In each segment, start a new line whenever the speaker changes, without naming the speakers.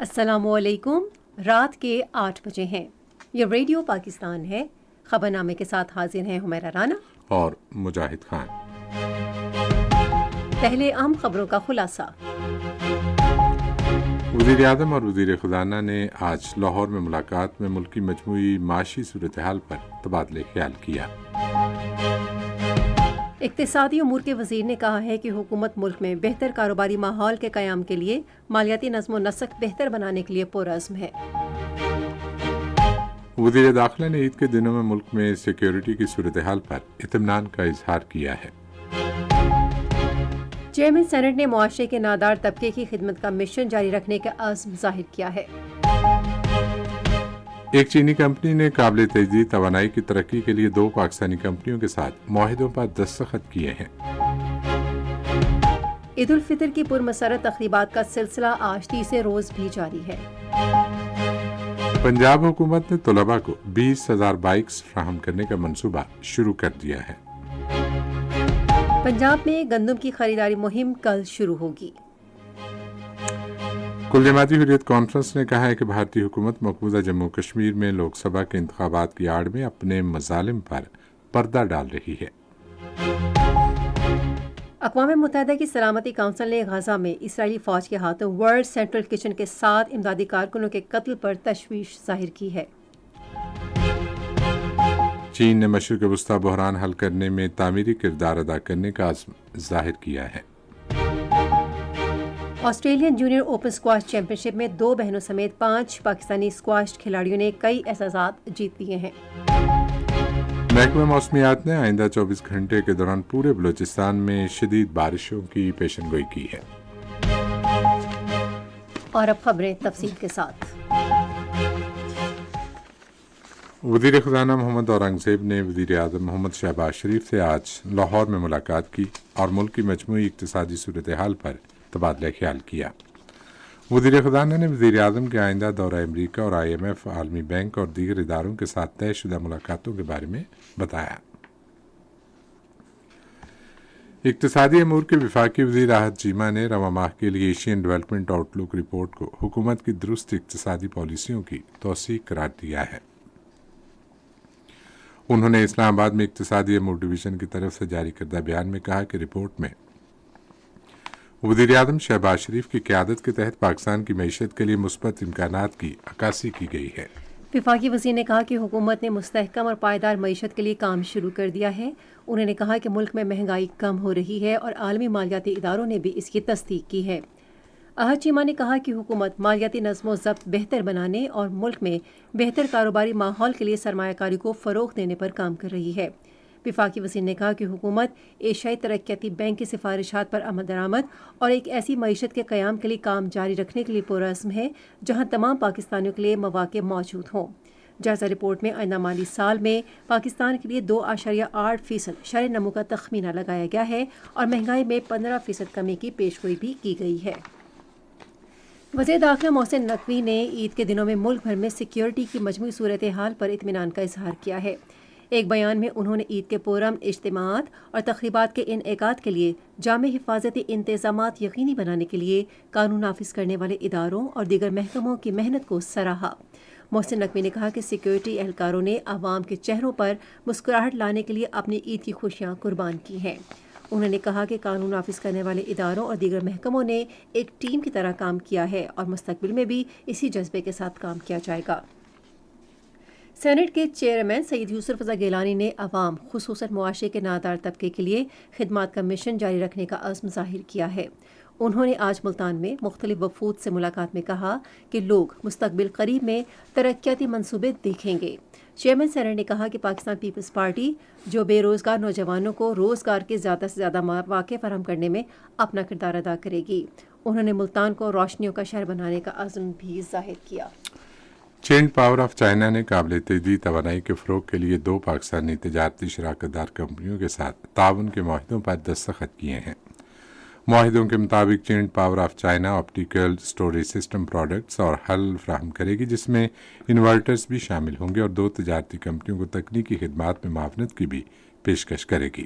السلام علیکم۔ رات کے 8 بجے ہیں۔ یہ ریڈیو پاکستان ہے۔ خبرنامے کے ساتھ حاضر ہیں حمیرہ رانا
اور مجاہد خان۔
پہلے اہم خبروں کا خلاصہ۔
وزیر اعظم اور وزیر خزانہ نے آج لاہور میں ملاقات میں ملک کی مجموعی معاشی صورتحال پر تبادلہ خیال کیا۔
اقتصادی امور کے وزیر نے کہا ہے کہ حکومت ملک میں بہتر کاروباری ماحول کے قیام کے لیے مالیاتی نظم و نسق بہتر بنانے کے لیے پرعزم ہے۔
وزیر داخلہ نے عید کے دنوں میں ملک میں سیکیورٹی کی صورتحال پر اطمینان کا اظہار کیا ہے۔
چیئرمین سینٹ نے معاشرے کے نادار طبقے کی خدمت کا مشن جاری رکھنے کا عزم ظاہر کیا ہے۔
ایک چینی کمپنی نے قابل تجدید توانائی کی ترقی کے لیے 2 پاکستانی کمپنیوں کے ساتھ معاہدوں پر دستخط کیے ہیں۔
عید الفطر کی پرمسرت تقریبات کا سلسلہ آج تیسرے روز بھی جاری ہے۔
پنجاب حکومت نے طلباء کو 20,000 بائکس فراہم کرنے کا منصوبہ شروع کر دیا ہے۔
پنجاب میں گندم کی خریداری مہم کل شروع ہوگی۔
کل جماعتی حریت کانفرنس نے کہا ہے کہ بھارتی حکومت مقبوضہ جموں کشمیر میں لوک سبھا کے انتخابات کی آڑ میں اپنے مظالم پر پردہ ڈال رہی ہے۔
اقوام متحدہ کی سلامتی کونسل نے غزہ میں اسرائیلی فوج کے ہاتھوں ورلڈ سینٹرل کچن کے 7 امدادی کارکنوں کے قتل پر تشویش ظاہر کی ہے۔
چین نے مشرق وسطی بحران حل کرنے میں تعمیری کردار ادا کرنے کا عزم ظاہر کیا ہے۔
Australian junior open squash championship میں 2 بہنوں سمیت 5 پاکستانی اسکواش کھلاڑیوں نے کئی اعزازات جیت لیے ہیں۔
محکمہ موسمیات نے آئندہ 24 گھنٹے کے دوران پورے بلوچستان میں شدید بارشوں کی پیشن گوئی کی ہے۔
اور اب خبریں تفصیل کے ساتھ۔
وزیر خزانہ محمد اورنگزیب نے وزیر اعظم محمد شہباز شریف سے آج لاہور میں ملاقات کی اور ملک کی مجموعی اقتصادی صورتحال پر تبادلہ خیال کیا۔ وزیر خزانہ نے وزیر اعظم کے آئندہ دورہ امریکہ اور IMF، عالمی بینک اور دیگر اداروں کے ساتھ طے شدہ ملاقاتوں کے بارے میں بتایا۔ اقتصادی امور کے وفاقی وزیر راحت چیمہ نے رواں ماہ کے لیے ایشین ڈیولپمنٹ آؤٹ لک رپورٹ کو حکومت کی درست اقتصادی پالیسیوں کی توثیق قرار دیا ہے۔ انہوں نے اسلام آباد میں اقتصادی امور ڈویژن کی طرف سے جاری کردہ بیان میں کہا کہ رپورٹ میں وزیر اعظم شہباز شریف کی قیادت کے تحت پاکستان کی معیشت کے لیے مثبت امکانات کی عکاسی کی گئی ہے۔
وفاقی وزیر نے کہا کہ حکومت نے مستحکم اور پائیدار معیشت کے لیے کام شروع کر دیا ہے۔ انہوں نے کہا کہ ملک میں مہنگائی کم ہو رہی ہے اور عالمی مالیاتی اداروں نے بھی اس کی تصدیق کی ہے۔ احد چیمہ نے کہا کہ حکومت مالیاتی نظم و ضبط بہتر بنانے اور ملک میں بہتر کاروباری ماحول کے لیے سرمایہ کاری کو فروغ دینے پر کام کر رہی ہے۔ وفاقی وزیر نے کہا کہ حکومت ایشیائی ترقیاتی بینک کی سفارشات پر عمل درآمد اور ایک ایسی معیشت کے قیام کے لیے کام جاری رکھنے کے لیے پرعزم ہے جہاں تمام پاکستانیوں کے لیے مواقع موجود ہوں۔ جائزہ رپورٹ میں آئندہ مالی سال میں پاکستان کے لیے 2.8% شرح نمو کا تخمینہ لگایا گیا ہے اور مہنگائی میں 15% کمی کی پیشگوئی بھی کی گئی ہے۔ وزیر داخلہ محسن نقوی نے عید کے دنوں میں ملک بھر میں سیکیورٹی کی مجموعی صورتحال پر اطمینان کا اظہار کیا ہے۔ ایک بیان میں انہوں نے عید کے پرامن اجتماعات اور تقریبات کے انعقاد کے لیے جامع حفاظتی انتظامات یقینی بنانے کے لیے قانون نافذ کرنے والے اداروں اور دیگر محکموں کی محنت کو سراہا۔ محسن نقوی نے کہا کہ سیکیورٹی اہلکاروں نے عوام کے چہروں پر مسکراہٹ لانے کے لیے اپنی عید کی خوشیاں قربان کی ہیں۔ انہوں نے کہا کہ قانون نافذ کرنے والے اداروں اور دیگر محکموں نے ایک ٹیم کی طرح کام کیا ہے اور مستقبل میں بھی اسی جذبے کے ساتھ کام کیا جائے گا۔ سینٹ کے چیئرمین سید یوسف رضا گیلانی نے عوام خصوصاً معاشرے کے نادار طبقے کے لیے خدمات کا مشن جاری رکھنے کا عزم ظاہر کیا ہے۔ انہوں نے آج ملتان میں مختلف وفود سے ملاقات میں کہا کہ لوگ مستقبل قریب میں ترقیاتی منصوبے دیکھیں گے۔ چیئرمین سینٹ نے کہا کہ پاکستان پیپلز پارٹی جو بے روزگار نوجوانوں کو روزگار کے زیادہ سے زیادہ مواقع فراہم کرنے میں اپنا کردار ادا کرے گی۔ انہوں نے ملتان کو روشنیوں کا شہر بنانے کا عزم بھی ظاہر کیا۔
چینج پاور آف چائنا نے قابل تجدید توانائی کے فروغ کے لیے 2 پاکستانی تجارتی شراکت دار کمپنیوں کے ساتھ تعاون کے معاہدوں پر دستخط کیے ہیں۔ معاہدوں کے مطابق change power of China optical storage system products اور حل فراہم کرے گی جس میں انورٹرز بھی شامل ہوں گے اور 2 تجارتی کمپنیوں کو تکنیکی خدمات میں معاونت کی بھی پیشکش کرے گی۔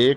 1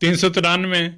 393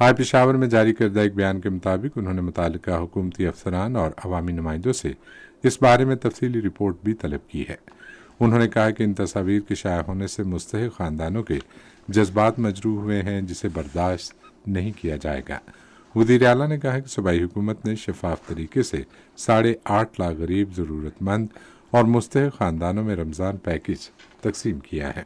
آج پشاور میں جاری کردہ ایک بیان کے مطابق انہوں نے متعلقہ حکومتی افسران اور عوامی نمائندوں سے اس بارے میں تفصیلی رپورٹ بھی طلب کی ہے۔ انہوں نے کہا کہ ان تصاویر کے شائع ہونے سے مستحق خاندانوں کے جذبات مجروح ہوئے ہیں، جسے برداشت نہیں کیا جائے گا۔ وزیر اعلیٰ نے کہا کہ صوبائی حکومت نے شفاف طریقے سے 8.5 لاکھ غریب، ضرورت مند اور مستحق خاندانوں میں رمضان پیکج تقسیم کیا ہے۔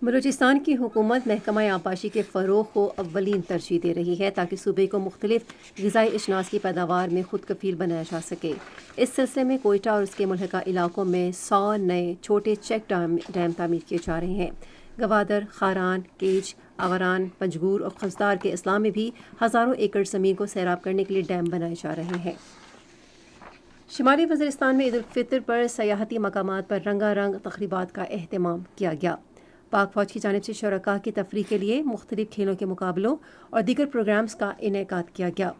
بلوچستان کی حکومت محکمہ آبپاشی کے فروغ کو اولین ترجیح دے رہی ہے تاکہ صوبے کو مختلف غذائی اجناس کی پیداوار میں خود کفیل بنایا جا سکے۔ اس سلسلے میں کوئٹہ اور اس کے ملحقہ علاقوں میں 100 نئے چھوٹے چیک ڈیم تعمیر کیے جا رہے ہیں۔ گوادر، خاران، کیج، آوران، پنجگور اور خزدار کے اضلاع میں بھی ہزاروں ایکڑ زمین کو سیراب کرنے کے لیے ڈیم بنائے جا رہے ہیں۔ شمالی وزیرستان میں عید الفطر پر سیاحتی مقامات پر رنگا رنگ تقریبات کا اہتمام کیا گیا۔ پاک فوج کی جانب سے شرکاء کی تفریح کے لیے مختلف کھیلوں کے مقابلوں اور دیگر پروگرامز کا انعقاد کیا گیا۔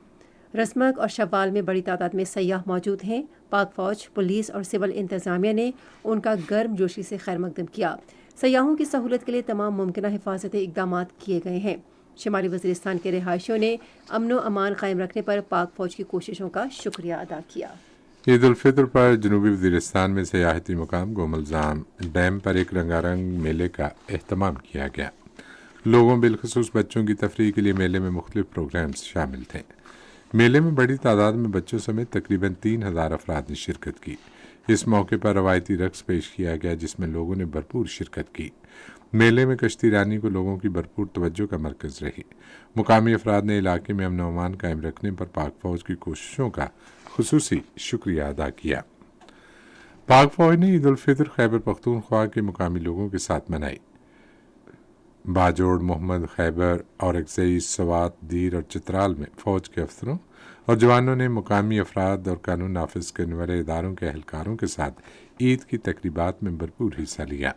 رسمک اور شوال میں بڑی تعداد میں سیاح موجود ہیں۔ پاک فوج، پولیس اور سول انتظامیہ نے ان کا گرم جوشی سے خیر مقدم کیا۔ سیاحوں کی سہولت کے لیے تمام ممکنہ حفاظتی اقدامات کیے گئے ہیں۔ شمالی وزیرستان کے رہائشیوں نے امن و امان قائم رکھنے پر پاک فوج کی کوششوں کا شکریہ ادا کیا۔
عید الفطر پر جنوبی وزیرستان میں سیاحتی مقام گوملزام ڈیم پر ایک رنگا رنگ میلے کا اہتمام کیا گیا۔ لوگوں بالخصوص بچوں کی تفریح کے لیے میلے میں مختلف پروگرامز شامل تھے۔ میلے میں بڑی تعداد میں بچوں سمیت تقریباً 3000 افراد نے شرکت کی۔ اس موقع پر روایتی رقص پیش کیا گیا جس میں لوگوں نے بھرپور شرکت کی۔ میلے میں کشتی رانی کو لوگوں کی بھرپور توجہ کا مرکز رہی۔ مقامی افراد نے علاقے میں امن و امان قائم رکھنے پر پاک فوج کی کوششوں کا خصوصی شکریہ ادا کیا۔ پاک فوج نے عید الفطر خیبر پختونخوا کے مقامی لوگوں کے ساتھ منائی۔ باجوڑ، محمد، خیبر، اورکزئی، سوات، دیر اور چترال میں فوج کے افسروں اور جوانوں نے مقامی افراد اور قانون نافذ کرنے والے اداروں کے اہلکاروں کے ساتھ عید کی تقریبات میں بھرپور حصہ لیا۔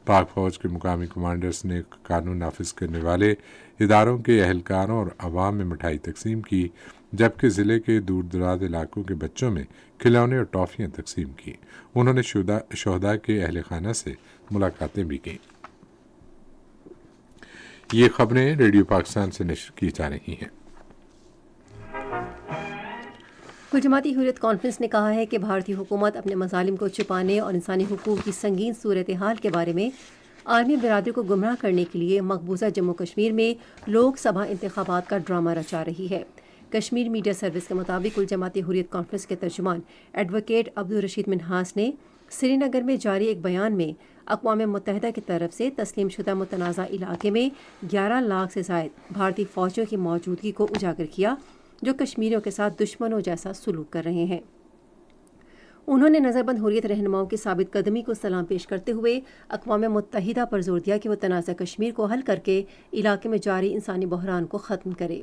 پاک فوج کے مقامی کمانڈرز نے قانون نافذ کرنے والے اداروں کے اہلکاروں اور عوام میں مٹھائی تقسیم کی، جبکہ ضلع کے دور دراز علاقوں کے بچوں میں کھلونے اور ٹافیاں تقسیم کی۔ انہوں نے شہداء کے اہل خانہ سے ملاقاتیں بھی کیں۔ یہ خبریں ریڈیو پاکستان سے نشر کی جا رہی ہیں۔
کل جماعتی حریت کانفرنس نے کہا ہے کہ بھارتی حکومت اپنے مظالم کو چھپانے اور انسانی حقوق کی سنگین صورتحال کے بارے میں عالمی برادری کو گمراہ کرنے کے لیے مقبوضہ جموں کشمیر میں لوک سبھا انتخابات کا ڈرامہ رچا رہی ہے۔ کشمیر میڈیا سروس کے مطابق کل جماعتی حریت کانفرنس کے ترجمان ایڈوکیٹ عبدالرشید منہاس نے سری نگر میں جاری ایک بیان میں اقوام متحدہ کی طرف سے تسلیم شدہ متنازع علاقے میں 11 لاکھ سے زائد بھارتی فوجیوں کی موجودگی کو اجاگر کیا جو کشمیریوں کے ساتھ دشمنوں جیسا سلوک کر رہے ہیں۔ انہوں نے نظر بند حریت رہنماؤں کی ثابت قدمی کو سلام پیش کرتے ہوئے اقوام متحدہ پر زور دیا کہ وہ تنازع کشمیر کو حل کر کے علاقے میں جاری انسانی بحران کو ختم کرے۔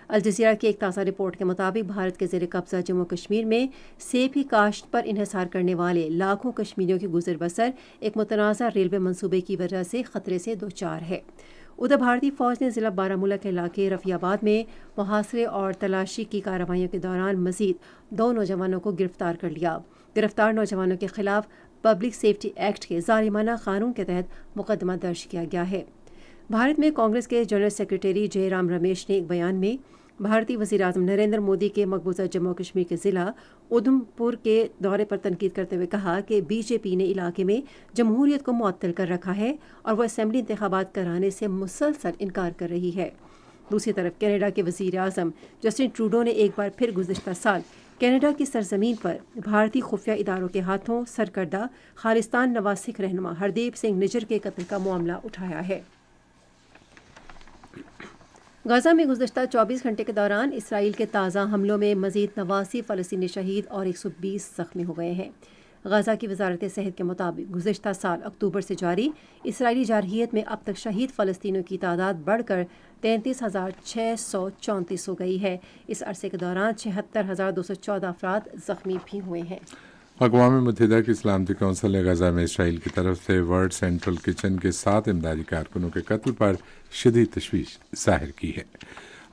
الجزیرہ کی ایک تازہ رپورٹ کے مطابق بھارت کے زیر قبضہ جموں کشمیر میں سیب کی کاشت پر انحصار کرنے والے لاکھوں کشمیریوں کی گزر بسر ایک متنازع ریلوے منصوبے کی وجہ سے خطرے سے دوچار ہے۔ ادھر بھارتی فوج نے ضلع بارہمولہ کے علاقے رفیع آباد میں محاصرے اور تلاشی کی کارروائیوں کے دوران مزید 2 نوجوانوں کو گرفتار کر لیا۔ گرفتار نوجوانوں کے خلاف پبلک سیفٹی ایکٹ کے ظالمانہ قانون کے تحت مقدمہ درج کیا گیا ہے۔ بھارت میں کانگریس کے جنرل سیکرٹری جے رام رمیش نے ایک بیان میں بھارتی وزیراعظم نریندر مودی کے مقبوضہ جموں کشمیر کے ضلع ادھم پور کے دورے پر تنقید کرتے ہوئے کہا کہ بی جے پی نے علاقے میں جمہوریت کو معطل کر رکھا ہے اور وہ اسمبلی انتخابات کرانے سے مسلسل انکار کر رہی ہے۔ دوسری طرف کینیڈا کے وزیر اعظم جسٹن ٹروڈو نے ایک بار پھر گزشتہ سال کینیڈا کی سرزمین پر بھارتی خفیہ اداروں کے ہاتھوں سرکردہ خالصتان نواز سکھ رہنما ہردیپ سنگھ نجر کے قتل کا معاملہ اٹھایا ہے۔ غزہ میں گزشتہ 24 گھنٹے کے دوران اسرائیل کے تازہ حملوں میں مزید 89 فلسطینی شہید اور 120 زخمی ہو گئے ہیں۔ غزہ کی وزارت صحت کے مطابق گزشتہ سال اکتوبر سے جاری اسرائیلی جارحیت میں اب تک شہید فلسطینیوں کی تعداد بڑھ کر 33,634 ہو گئی ہے۔ اس عرصے کے دوران 76,214 افراد زخمی بھی ہوئے ہیں۔
اقوام متحدہ کی سلامتی کونسل نے غزہ میں اسرائیل کی طرف سے ورلڈ سینٹرل کچن کے 7 امدادی کارکنوں کے قتل پر شدید تشویش ظاہر کی ہے۔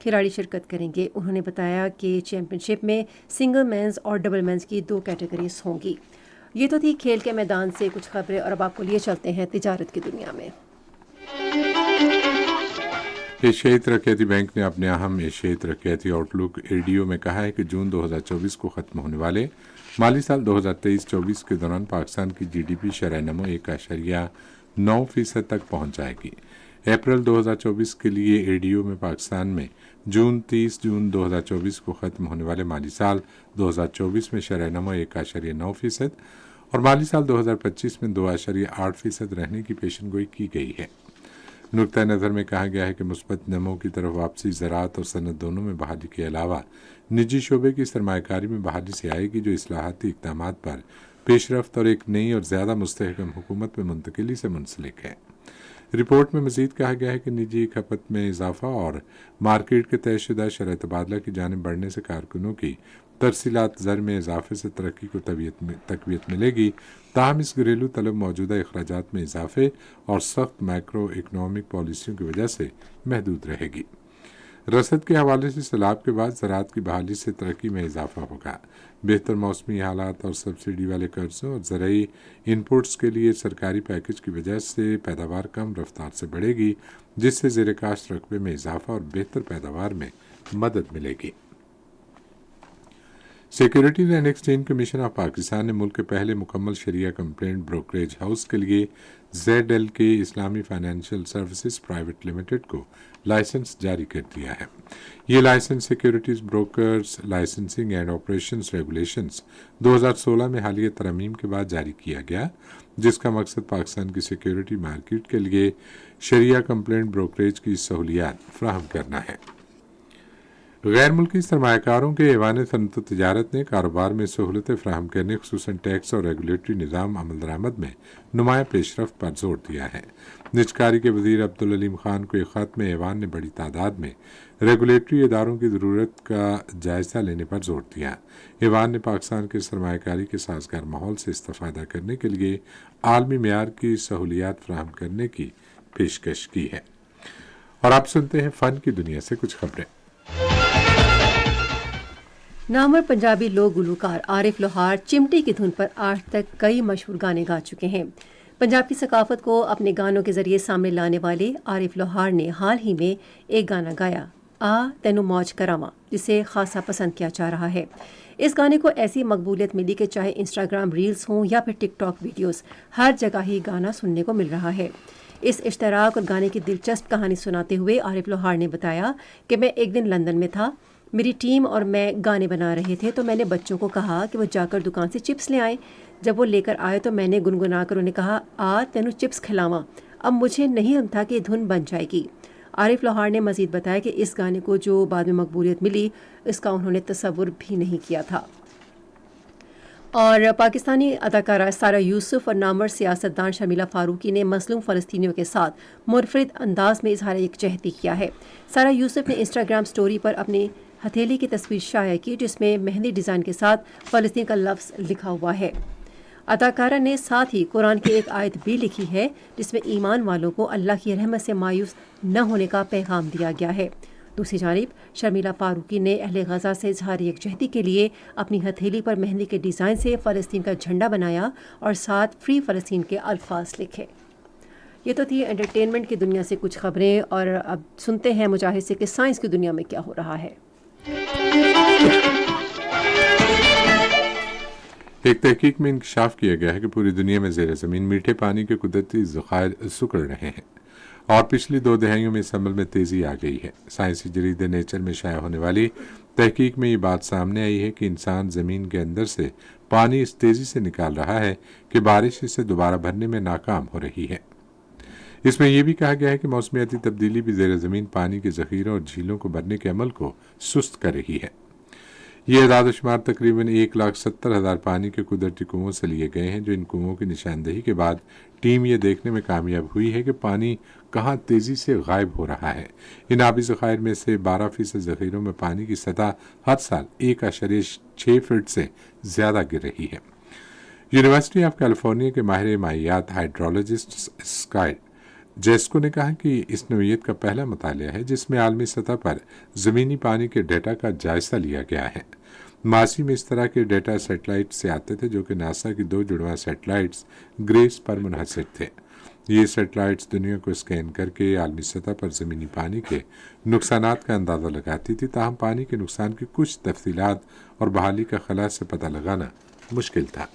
کھلاڑی شرکت کریں گے. انہوں نے بتایا کہ چیمپئن شپ میں سنگل مینز اور ڈبل مینز کی 2 کیٹیگریز ہوں گی. یہ تو تھی کھیل کے میدان سے کچھ خبریں، اور اب آپ کو لیے چلتے ہیں تجارت کی دنیا میں.
ایشیائی ترقیاتی بینک نے اپنے اہم ایشیائی ترقیاتی آؤٹ لک ایڈیو میں کہا ہے کہ جون 2024 کو ختم ہونے والے مالی سال 2023-24 کے دوران پاکستان کی جی ڈی پی شرح نمو 1.9% تک پہنچ جائے گی. اپریل 2024 کے لیے ایڈیو میں پاکستان میں 30 جون 2024 کو ختم ہونے والے مالی سال 2024 میں شرح نمو 1.9% اور مالی سال 2025 میں 2.8% رہنے کی پیشن گوئی کی گئی ہے. نقطہ نظر میں کہا گیا ہے کہ مثبت نمو کی طرف واپسی زراعت اور صنعت دونوں میں بحالی کے علاوہ نجی شعبے کی سرمایہ کاری میں بحالی سے آئے گی، جو اصلاحاتی اقدامات پر پیش رفت اور ایک نئی اور زیادہ مستحکم حکومت میں منتقلی سے منسلک ہے. رپورٹ میں مزید کہا گیا ہے کہ نجی کھپت میں اضافہ اور مارکیٹ کے طے شدہ شرح تبادلہ کی جانب بڑھنے سے کارکنوں کی ترسیلات زر میں اضافے سے ترقی کو تقویت ملے گی. تاہم اس گھریلو طلب موجودہ اخراجات میں اضافے اور سخت مائکرو اکنامک پالیسیوں کی وجہ سے محدود رہے گی. رسد کے حوالے سے سیلاب کے بعد زراعت کی بحالی سے ترقی میں اضافہ ہوگا. بہتر موسمی حالات اور سبسڈی والے قرضوں اور زرعی انپوٹس کے لیے سرکاری پیکج کی وجہ سے پیداوار کم رفتار سے بڑھے گی، جس سے زیر کاشت رقبے میں اضافہ اور بہتر پیداوار میں مدد ملے گی. Securities and exchange commission of Pakistan نے ملک کے پہلے مکمل شریعہ کمپلینٹ بروکریج ہاؤس کے لیے ZL کے اسلامی فائنینشیل سروسز پرائیویٹ لمیٹڈ کو لائسنس جاری کر دیا ہے. یہ licence securities brokers licensing and operations regulations 2016 میں حالیہ ترامیم کے بعد جاری کیا گیا، جس کا مقصد پاکستان کی سیکیورٹی مارکیٹ کے لیے شریعہ کمپلینٹ بروکریج کی سہولیات فراہم کرنا ہے. غیر ملکی سرمایہ کاروں کے ایوان صنعت و تجارت نے کاروبار میں سہولتیں فراہم کرنے، خصوصاً ٹیکس اور ریگولیٹری نظام عمل درآمد میں نمایاں پیش رفت پر زور دیا ہے. نجکاری کے وزیر عبدالعلیم خان کو ایک خط میں ایوان نے بڑی تعداد میں ریگولیٹری اداروں کی ضرورت کا جائزہ لینے پر زور دیا. ایوان نے پاکستان کے سرمایہ کاری کے سازگار ماحول سے استفادہ کرنے کے لیے عالمی معیار کی سہولیات فراہم کرنے کی پیشکش کی ہے. اور آپ سنتے ہیں فن کی دنیا سے کچھ خبریں.
نامور پنجابی لوک گلوکار عارف لوہار چمٹی کی دھن پر آج تک کئی مشہور گانے گا چکے ہیں. پنجاب کی ثقافت کو اپنے گانوں کے ذریعے سامنے لانے والے عارف لوہار نے حال ہی میں ایک گانا گایا، آ تینو موج کراواں، جسے خاصا پسند کیا جا رہا ہے. اس گانے کو ایسی مقبولیت ملی کہ چاہے انسٹاگرام ریلز ہوں یا پھر ٹک ٹاک ویڈیوز، ہر جگہ ہی گانا سننے کو مل رہا ہے. اس اشتراک اور گانے کی دلچسپ کہانی سناتے ہوئے عارف لوہار نے بتایا کہ میں ایک دن لندن میں تھا، میری ٹیم اور میں گانے بنا رہے تھے، تو میں نے بچوں کو کہا کہ وہ جا کر دکان سے چپس لے آئیں. جب وہ لے کر آئے تو میں نے گنگنا کر انہیں کہا، آ تینو چپس کھلاواں. اب مجھے نہیں تھا کہ دھن بن جائے گی. عارف لوہار نے مزید بتایا کہ اس گانے کو جو بعد میں مقبولیت ملی، اس کا انہوں نے تصور بھی نہیں کیا تھا. اور پاکستانی اداکارہ سارہ یوسف اور نامور سیاستدان شرمیلا فاروقی نے مظلوم فلسطینیوں کے ساتھ منفرد انداز میں اظہار یکجہتی کیا ہے. سارہ یوسف نے انسٹاگرام سٹوری پر اپنی ہتھیلی کی تصویر شائع کی، جس میں مہندی ڈیزائن کے ساتھ فلسطین کا لفظ لکھا ہوا ہے. اداکارہ نے ساتھ ہی قرآن کی ایک آیت بھی لکھی ہے، جس میں ایمان والوں کو اللہ کی رحمت سے مایوس نہ ہونے کا پیغام دیا گیا ہے. دوسری جانب شرمیلا فاروقی نے اہل غزہ سے اظہار یکجہتی کے لیے اپنی ہتھیلی پر مہندی کے ڈیزائن سے فلسطین کا جھنڈا بنایا اور ساتھ فری فلسطین کے الفاظ لکھے. یہ تو تھی انٹرٹینمنٹ کی دنیا سے کچھ خبریں، اور اب سنتے ہیں مجاہد سے کہ سائنس کی دنیا میں کیا ہو رہا ہے.
ایک تحقیق میں انکشاف کیا گیا ہے کہ پوری دنیا میں زیر زمین میٹھے پانی کے قدرتی ذخائر سکڑ رہے ہیں، اور پچھلی 2 دہائیوں میں اس عمل میں تیزی آ گئی ہے. سائنسی جرید نیچر میں شائع ہونے والی تحقیق میں یہ بات سامنے آئی ہے کہ انسان زمین کے اندر سے پانی اس تیزی سے نکال رہا ہے کہ بارش اسے دوبارہ بھرنے میں ناکام ہو رہی ہے. اس میں یہ بھی کہا گیا ہے کہ موسمیاتی تبدیلی بھی زیر زمین پانی کے ذخیروں اور جھیلوں کو بھرنے کے عمل کو سست کر رہی ہے. یہ اعداد و شمار تقریباً 1,70,000 پانی کے قدرتی کنووں سے لیے گئے ہیں، جو ان کنووں کی نشاندہی کے بعد ٹیم یہ دیکھنے میں کامیاب ہوئی ہے کہ پانی کہاں تیزی سے غائب ہو رہا ہے. ان آبی ذخائر میں سے 12% ذخیروں میں پانی کی سطح ہر سال 1.6 فٹ سے زیادہ گر رہی ہے. یونیورسٹی آف کیلیفورنیا کے ماہر مائیات ہائیڈرولوجسٹ اسکائی جیسکو نے کہا کہ اس نوعیت کا پہلا مطالعہ ہے جس میں عالمی سطح پر زمینی پانی کے ڈیٹا کا جائزہ لیا گیا ہے۔ ماضی میں اس طرح کے ڈیٹا سیٹلائٹ سے آتے تھے جو کہ ناسا کی 2 جڑواں سیٹلائٹس گریس پر منحصر تھے۔ یہ سیٹلائٹس دنیا کو اسکین کر کے عالمی سطح پر زمینی پانی کے نقصانات کا اندازہ لگاتی تھی، تاہم پانی کے نقصان کی کچھ تفصیلات اور بحالی کا خلا سے پتہ لگانا مشکل تھا۔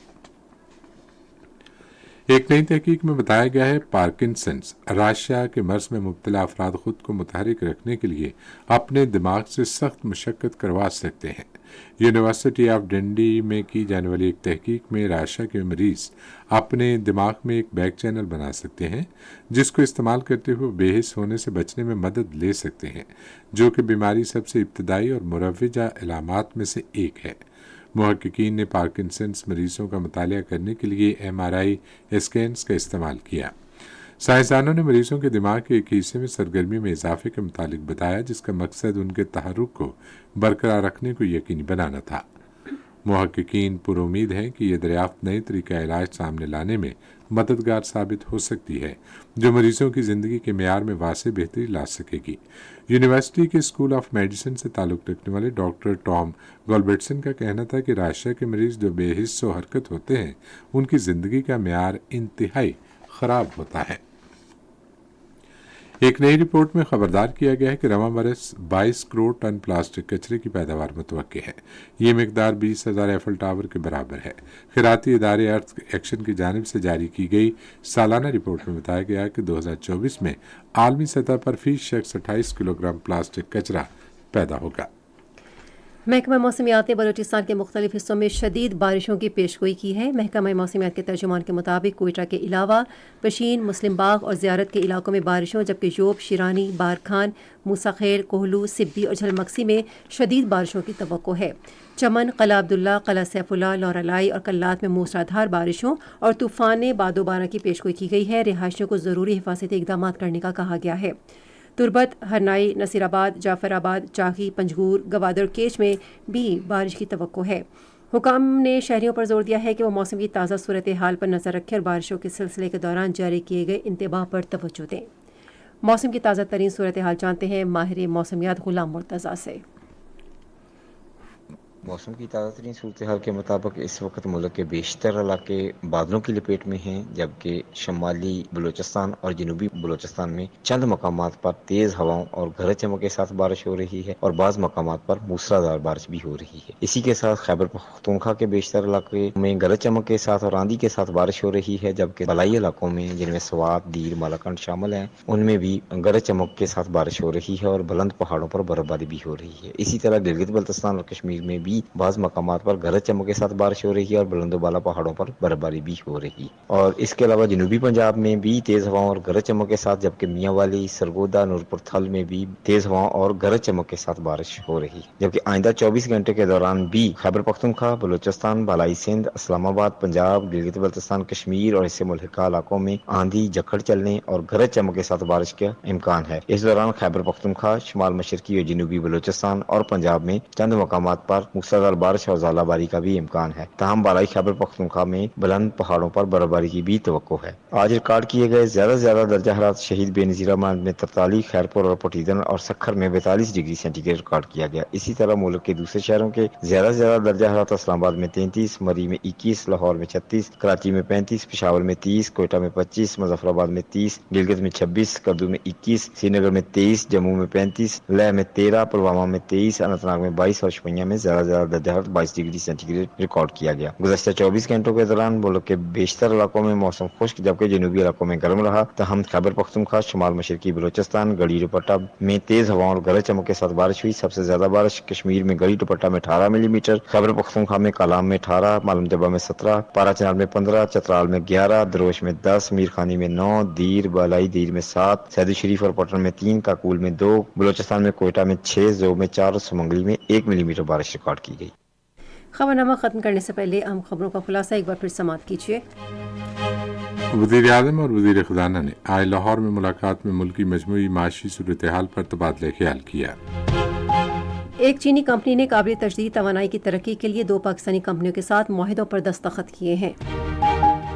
ایک نئی تحقیق میں بتایا گیا ہے پارکنسنس راشیا کے مرض میں مبتلا افراد خود کو متحرک رکھنے کے لیے اپنے دماغ سے سخت مشقت کروا سکتے ہیں۔ یونیورسٹی آف ڈنڈی میں کی جانے والی ایک تحقیق میں راشیا کے مریض اپنے دماغ میں ایک بیک چینل بنا سکتے ہیں جس کو استعمال کرتے ہوئے بے حس ہونے سے بچنے میں مدد لے سکتے ہیں، جو کہ بیماری سب سے ابتدائی اور مروجہ علامات میں سے ایک ہے۔ محققین نے پارکنسنس مریضوں کا مطالعہ کرنے کے لیے MRI اسکینز کا استعمال کیا۔ سائنسدانوں نے مریضوں کے دماغ کے ایک حصے میں سرگرمی میں اضافے کے متعلق بتایا جس کا مقصد ان کے تحرک کو برقرار رکھنے کو یقینی بنانا تھا۔ محققین پر امید ہیں کہ یہ دریافت نئی طریقہ علاج سامنے لانے میں مددگار ثابت ہو سکتی ہے جو مریضوں کی زندگی کے معیار میں واضح بہتری لا سکے گی۔ یونیورسٹی کے اسکول آف میڈیسن سے تعلق رکھنے والے ڈاکٹر ٹام گولبرٹسن کا کہنا تھا کہ راشیا کے مریض جو بے حس و حرکت ہوتے ہیں ان کی زندگی کا معیار انتہائی خراب ہوتا ہے۔ ایک نئی رپورٹ میں خبردار کیا گیا ہے کہ رواں برس 22 کروڑ ٹن پلاسٹک کچرے کی پیداوار متوقع ہے۔ یہ مقدار 20,000 ایفل ٹاور کے برابر ہے۔ خیراتی ادارے ارتھ ایکشن کی جانب سے جاری کی گئی سالانہ رپورٹ میں بتایا گیا کہ 2024 میں عالمی سطح پر فی شخص 28 کلو گرام پلاسٹک کچرا پیدا ہوگا۔
محکمہ موسمیات نے بلوچستان کے مختلف حصوں میں شدید بارشوں کی پیشگوئی کی ہے۔ محکمہ موسمیات کے ترجمان کے مطابق کوئٹہ کے علاوہ پشین، مسلم باغ اور زیارت کے علاقوں میں بارشوں، جبکہ جوب، شیرانی، بارکھان، موسیٰ خیل، کوہلو، سبی اور جھل مکسی میں شدید بارشوں کی توقع ہے۔ چمن، قلعہ عبداللہ، قلعہ سیف اللہ، لورالائی اور کلات میں موسلادھار بارشوں اور طوفان بعد و بارہ کی پیشگوئی کی گئی ہے۔ رہائشیوں کو ضروری حفاظتی اقدامات کرنے کا کہا گیا ہے۔ تربت، ہرنائی، نصیر آباد، جعفر آباد، چاغی، پنجگور، گوادر کیچ میں بھی بارش کی توقع ہے۔ حکام نے شہریوں پر زور دیا ہے کہ وہ موسم کی تازہ صورتحال پر نظر رکھیں اور بارشوں کے سلسلے کے دوران جاری کیے گئے انتباہ پر توجہ دیں۔ موسم کی تازہ ترین صورتحال جانتے ہیں ماہر موسمیات غلام مرتضیٰ سے۔
موسم کی تازہ ترین صورتحال کے مطابق اس وقت ملک کے بیشتر علاقے بادلوں کی لپیٹ میں ہیں، جبکہ شمالی بلوچستان اور جنوبی بلوچستان میں چند مقامات پر تیز ہواؤں اور گرج چمک کے ساتھ بارش ہو رہی ہے اور بعض مقامات پر موسلادھار بارش بھی ہو رہی ہے۔ اسی کے ساتھ خیبر پختونخوا کے بیشتر علاقے میں گرج چمک کے ساتھ اور آندھی کے ساتھ بارش ہو رہی ہے، جبکہ بالائی علاقوں میں جن میں سوات، دیر، مالاکنڈ شامل ہیں ان میں بھی گرج چمک کے ساتھ بارش ہو رہی ہے اور بلند پہاڑوں پر برف باری بھی ہو رہی ہے۔ اسی طرح گلگت بلتستان اور کشمیر میں بھی بعض مقامات پر گرج چمک کے ساتھ بارش ہو رہی ہے اور بلند و بالا پہاڑوں پر برف باری بھی ہو رہی ہے۔ اور اس کے علاوہ جنوبی پنجاب میں بھی تیز ہواؤں اور گرج چمک کے ساتھ، جبکہ میاں والی، سرگودا، نورپور تھل میں بھی تیز ہواؤں اور گرج چمک کے ساتھ بارش ہو رہی ہے، جبکہ آئندہ 24 گھنٹے کے دوران بھی خیبر پختونخوا، بلوچستان، بالائی سندھ، اسلام آباد، پنجاب، گلگت بلتستان، کشمیر اور اس سے ملحقہ علاقوں میں آندھی، جھکڑ چلنے اور گرج چمک کے ساتھ بارش کا امکان ہے۔ اس دوران خیبر پختونخوا، شمال مشرقی اور جنوبی بلوچستان اور پنجاب میں چند مقامات پر موسلادھار بارش اور ژالہ باری کا بھی امکان ہے، تاہم بالائی خیبر پختونخوا میں بلند پہاڑوں پر برف باری کی بھی توقع ہے۔ آج ریکارڈ کیے گئے زیادہ سے زیادہ درجہ حرارت شہید بے نظیر احمد میں 43، خیرپور اور پٹیدن اور سکھر میں 42 ڈگری سینٹی گریڈ ریکارڈ کیا گیا۔ اسی طرح ملک کے دوسرے شہروں کے زیادہ سے زیادہ درجہ حرارت اسلام آباد میں 33، مری میں 21، لاہور میں 36، کراچی میں 35، پشاور میں 30، کوئٹہ میں 25، مظفر آباد میں 30، گلگت میں 26، کردو میں 21، سری نگر میں 23، جموں میں 35، لیہ میں 13، پلوامہ میں 23، اننت ناگ میں 22 اور شوپیاں میں زیادہ سے زیادہ درجہ حرارت 22 ڈگری سینٹی گریڈ ریکارڈ کیا گیا۔ گزشتہ 24 گھنٹوں کے دوران ملک کے بیشتر علاقوں میں موسم خشک جبکہ جنوبی علاقوں میں گرم رہا، تاہم خیبر پختونخوا، شمال مشرقی بلوچستان، گڑھی دوپٹہ میں تیز ہواؤں اور گرج چمک کے ساتھ بارش ہوئی۔ سب سے زیادہ بارش کشمیر میں گڑھی دوپٹہ میں 18 ملی میٹر، خیبر پختونخوا میں کالام میں 18، معلوم طیبہ میں 17، پارا چنار میں 15، چترال میں 11، دروش میں 10، میرخانی میں 9، دیر، بالائی دیر میں 7، سعد الشریف اور پٹن میں 3، کاکول میں 2، بلوچستان میں کوئٹہ میں 6، زوب میں 4 اور سمنگلی میں 1 ملی میٹر بارش ریکارڈ کی گئی۔
خبرنامہ ختم کرنے سے پہلے اہم خبروں کا خلاصہ ایک بار پھر سماعت کیجیے۔
وزیر اعظم اور وزیر خزانہ نے آج لاہور میں ملاقات میں ملکی مجموعی معاشی صورتحال پر تبادلہ خیال کیا۔
ایک چینی کمپنی نے قابل تجدید توانائی کی ترقی کے لیے 2 پاکستانی کمپنیوں کے ساتھ معاہدوں پر دستخط کیے ہیں۔